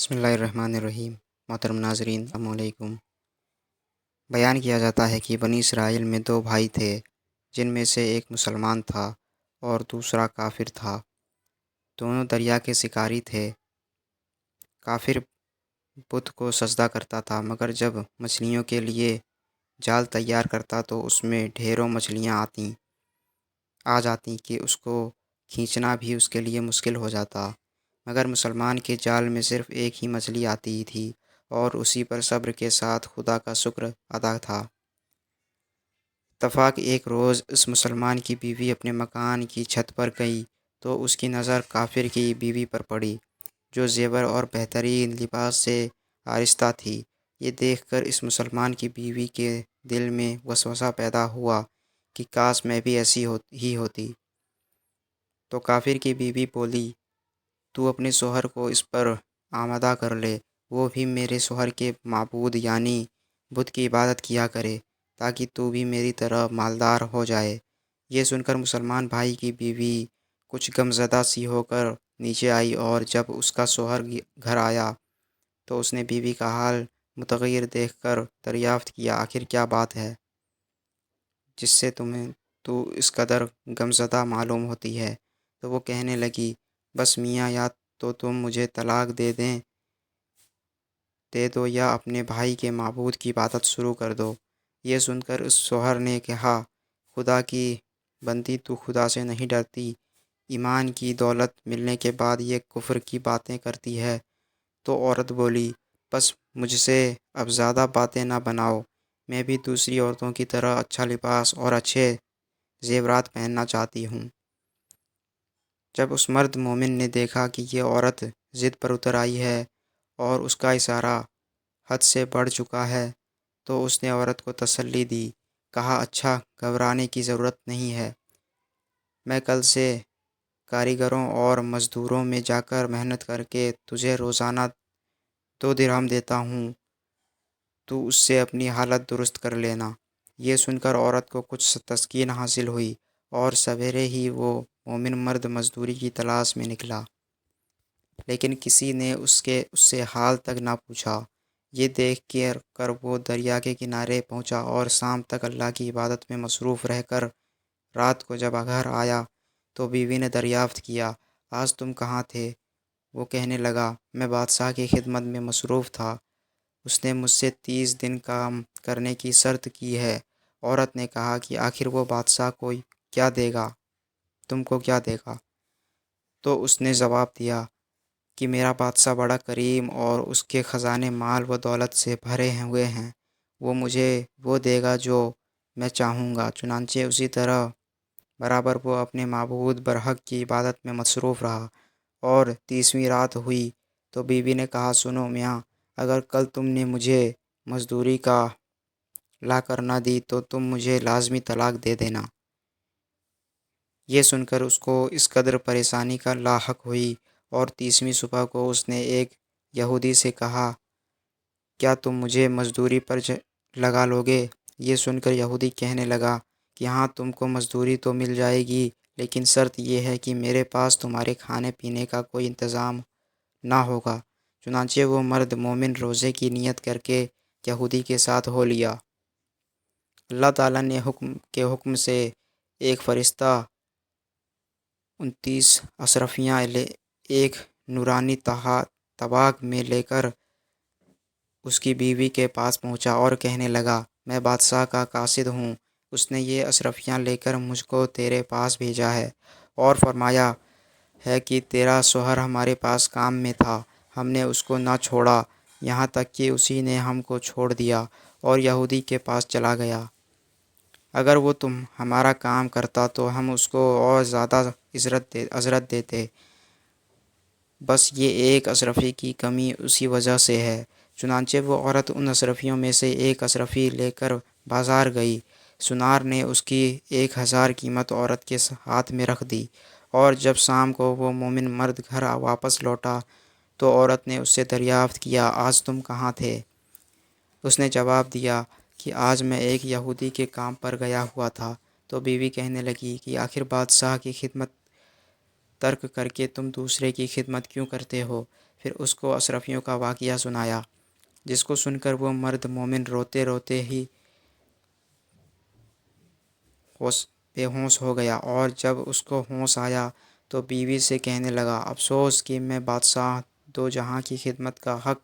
بسم اللہ الرحمن الرحیم۔ محترم ناظرین السلام علیکم۔ بیان کیا جاتا ہے کہ بنی اسرائیل میں دو بھائی تھے، جن میں سے ایک مسلمان تھا اور دوسرا کافر تھا۔ دونوں دریا کے شکاری تھے۔ کافر بت کو سجدہ کرتا تھا، مگر جب مچھلیوں کے لیے جال تیار کرتا تو اس میں ڈھیروں مچھلیاں آ جاتی کہ اس کو کھینچنا بھی اس کے لیے مشکل ہو جاتا، مگر مسلمان کے جال میں صرف ایک ہی مچھلی آتی تھی اور اسی پر صبر کے ساتھ خدا کا شکر ادا تھا۔ اتفاق ایک روز اس مسلمان کی بیوی اپنے مکان کی چھت پر گئی تو اس کی نظر کافر کی بیوی پر پڑی، جو زیور اور بہترین لباس سے آراستہ تھی۔ یہ دیکھ کر اس مسلمان کی بیوی کے دل میں وسوسہ پیدا ہوا کہ کاش میں بھی ایسی ہی ہوتی۔ تو کافر کی بیوی بولی، تو اپنے شوہر کو اس پر آمادہ کر لے، وہ بھی میرے شوہر کے معبود یعنی بت کی عبادت کیا کرے، تاکہ تو بھی میری طرح مالدار ہو جائے۔ یہ سن کر مسلمان بھائی کی بیوی کچھ غمزدہ سی ہو کر نیچے آئی، اور جب اس کا شوہر گھر آیا تو اس نے بیوی کا حال متغیر دیکھ کر دریافت کیا، آخر کیا بات ہے جس سے تو اس قدر غمزدہ معلوم ہوتی ہے؟ تو وہ کہنے لگی، بس میاں، یا تو تم مجھے طلاق دے دو یا اپنے بھائی کے معبود کی عبادت شروع کر دو۔ یہ سن کر اس شوہر نے کہا، خدا کی بندی، تو خدا سے نہیں ڈرتی؟ ایمان کی دولت ملنے کے بعد یہ کفر کی باتیں کرتی ہے۔ تو عورت بولی، بس مجھ سے اب زیادہ باتیں نہ بناؤ، میں بھی دوسری عورتوں کی طرح اچھا لباس اور اچھے زیورات پہننا چاہتی ہوں۔ جب اس مرد مومن نے دیکھا کہ یہ عورت ضد پر اتر آئی ہے اور اس کا اشارہ حد سے بڑھ چکا ہے، تو اس نے عورت کو تسلی دی، کہا، اچھا، گھبرانے کی ضرورت نہیں ہے، میں کل سے کاریگروں اور مزدوروں میں جا کر محنت کر کے تجھے روزانہ 2 درہم دیتا ہوں، تو اس سے اپنی حالت درست کر لینا۔ یہ سن کر عورت کو کچھ تسکین حاصل ہوئی، اور سویرے ہی وہ مومن مرد مزدوری کی تلاش میں نکلا، لیکن کسی نے اس سے حال تک نہ پوچھا۔ یہ دیکھ کر وہ دریا کے کنارے پہنچا اور شام تک اللہ کی عبادت میں مصروف رہ کر رات کو جب گھر آیا تو بیوی نے دریافت کیا، آج تم کہاں تھے؟ وہ کہنے لگا، میں بادشاہ کی خدمت میں مصروف تھا، اس نے مجھ سے 30 دن کام کرنے کی شرط کی ہے۔ عورت نے کہا کہ آخر وہ بادشاہ کو کیا دے گا، تم کو کیا دے گا؟ تو اس نے جواب دیا کہ میرا بادشاہ بڑا کریم اور اس کے خزانے مال و دولت سے بھرے ہوئے ہیں، وہ مجھے وہ دے گا جو میں چاہوں گا۔ چنانچہ اسی طرح برابر وہ اپنے معبود برحق کی عبادت میں مصروف رہا، اور 30ویں رات ہوئی تو بیوی نے کہا، سنو میاں، اگر کل تم نے مجھے مزدوری کا لا کر نہ دی تو تم مجھے لازمی طلاق دے دینا۔ یہ سن کر اس کو اس قدر پریشانی کا لاحق ہوئی، اور 30ویں صبح کو اس نے ایک یہودی سے کہا، کیا تم مجھے مزدوری پر لگا لوگے؟ یہ سن کر یہودی کہنے لگا کہ ہاں، تم کو مزدوری تو مل جائے گی، لیکن شرط یہ ہے کہ میرے پاس تمہارے کھانے پینے کا کوئی انتظام نہ ہوگا۔ چنانچہ وہ مرد مومن روزے کی نیت کر کے یہودی کے ساتھ ہو لیا۔ اللہ تعالیٰ نے حکم سے ایک فرشتہ 29 اشرفیاں ایک نورانی طباق میں لے کر اس کی بیوی کے پاس پہنچا اور کہنے لگا، میں بادشاہ کا قاصد ہوں، اس نے یہ اشرفیاں لے کر مجھ کو تیرے پاس بھیجا ہے اور فرمایا ہے کہ تیرا شوہر ہمارے پاس کام میں تھا، ہم نے اس کو نہ چھوڑا یہاں تک کہ اسی نے ہم کو چھوڑ دیا اور یہودی کے پاس چلا گیا۔ اگر وہ ہمارا کام کرتا تو ہم اس کو اور زیادہ اجرت دیتے، بس یہ ایک اشرفی کی کمی اسی وجہ سے ہے۔ چنانچہ وہ عورت ان اشرفیوں میں سے ایک اشرفی لے کر بازار گئی۔ سنار نے اس کی 1000 قیمت عورت کے ہاتھ میں رکھ دی، اور جب شام کو وہ مومن مرد گھر واپس لوٹا تو عورت نے اس سے دریافت کیا، آج تم کہاں تھے؟ اس نے جواب دیا کہ آج میں ایک یہودی کے کام پر گیا ہوا تھا۔ تو بیوی کہنے لگی کہ آخر بادشاہ کی خدمت ترک کر کے تم دوسرے کی خدمت کیوں کرتے ہو؟ پھر اس کو اشرفیوں کا واقعہ سنایا، جس کو سن کر وہ مرد مومن روتے روتے ہی بے ہوش ہو گیا، اور جب اس کو ہوش آیا تو بیوی سے کہنے لگا، افسوس کہ میں بادشاہ دو جہاں کی خدمت کا حق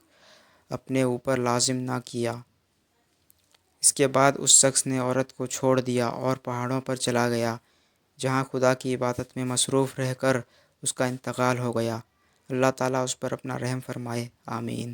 اپنے اوپر لازم نہ کیا۔ اس کے بعد اس شخص نے عورت کو چھوڑ دیا اور پہاڑوں پر چلا گیا، جہاں خدا کی عبادت میں مصروف رہ کر اس کا انتقال ہو گیا۔ اللہ تعالیٰ اس پر اپنا رحم فرمائے، آمین۔